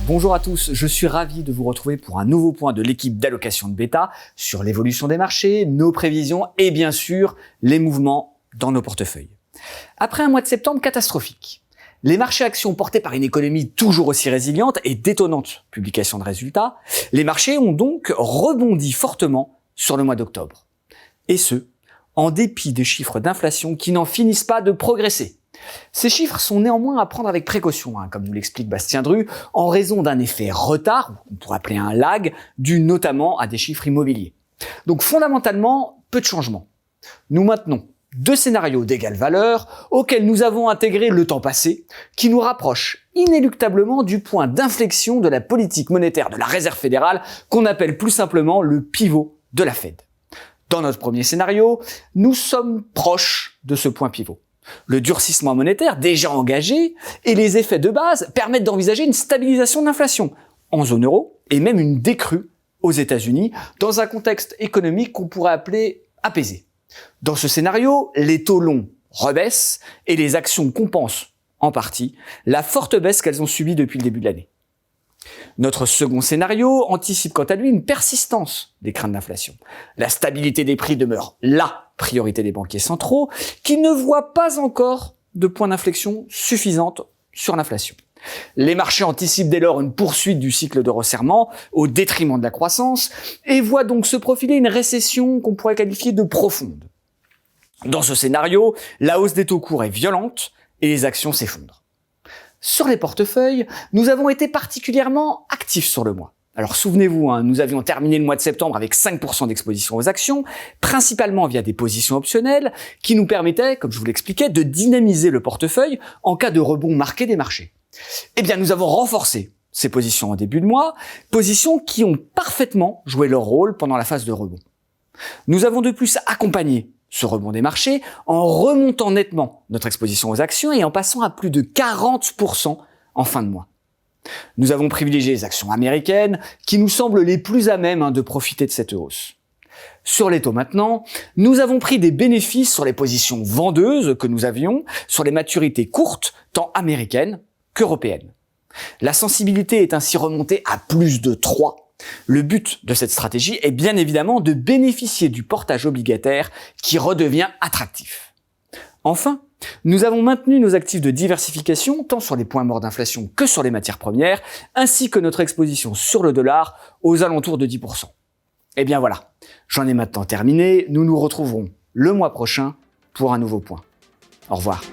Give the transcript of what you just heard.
Bonjour à tous, je suis ravi de vous retrouver pour un nouveau point de l'équipe d'allocation de bêta sur l'évolution des marchés, nos prévisions et bien sûr les mouvements dans nos portefeuilles. Après un mois de septembre catastrophique, les marchés actions portés par une économie toujours aussi résiliente et d'étonnantes publications de résultats, les marchés ont donc rebondi fortement sur le mois d'octobre. Et ce, en dépit des chiffres d'inflation qui n'en finissent pas de progresser. Ces chiffres sont néanmoins à prendre avec précaution, comme nous l'explique Bastien Drue, en raison d'un effet retard, qu'on pourrait appeler un lag, dû notamment à des chiffres immobiliers. Donc fondamentalement, peu de changements. Nous maintenons deux scénarios d'égale valeur auxquels nous avons intégré le temps passé, qui nous rapprochent inéluctablement du point d'inflexion de la politique monétaire de la Réserve fédérale, qu'on appelle plus simplement le pivot de la Fed. Dans notre premier scénario, nous sommes proches de ce point pivot. Le durcissement monétaire déjà engagé et les effets de base permettent d'envisager une stabilisation de l'inflation en zone euro et même une décrue aux États-Unis dans un contexte économique qu'on pourrait appeler apaisé. Dans ce scénario, les taux longs rebaissent et les actions compensent en partie la forte baisse qu'elles ont subie depuis le début de l'année. Notre second scénario anticipe quant à lui une persistance des craintes d'inflation. La stabilité des prix demeure la priorité des banquiers centraux qui ne voient pas encore de point d'inflexion suffisante sur l'inflation. Les marchés anticipent dès lors une poursuite du cycle de resserrement au détriment de la croissance et voient donc se profiler une récession qu'on pourrait qualifier de profonde. Dans ce scénario, la hausse des taux courts est violente et les actions s'effondrent. Sur les portefeuilles, nous avons été particulièrement actifs sur le mois. Alors souvenez-vous, nous avions terminé le mois de septembre avec 5% d'exposition aux actions, principalement via des positions optionnelles, qui nous permettaient, comme je vous l'expliquais, de dynamiser le portefeuille en cas de rebond marqué des marchés. Eh bien, nous avons renforcé ces positions en début de mois, positions qui ont parfaitement joué leur rôle pendant la phase de rebond. Nous avons de plus accompagné ce rebond des marchés en remontant nettement notre exposition aux actions et en passant à plus de 40% en fin de mois. Nous avons privilégié les actions américaines qui nous semblent les plus à même de profiter de cette hausse. Sur les taux maintenant, nous avons pris des bénéfices sur les positions vendeuses que nous avions, sur les maturités courtes, tant américaines qu'européennes. La sensibilité est ainsi remontée à plus de 3. Le but de cette stratégie est bien évidemment de bénéficier du portage obligataire qui redevient attractif. Enfin, nous avons maintenu nos actifs de diversification tant sur les points morts d'inflation que sur les matières premières, ainsi que notre exposition sur le dollar aux alentours de 10%. Et bien voilà, j'en ai maintenant terminé, nous nous retrouverons le mois prochain pour un nouveau point. Au revoir.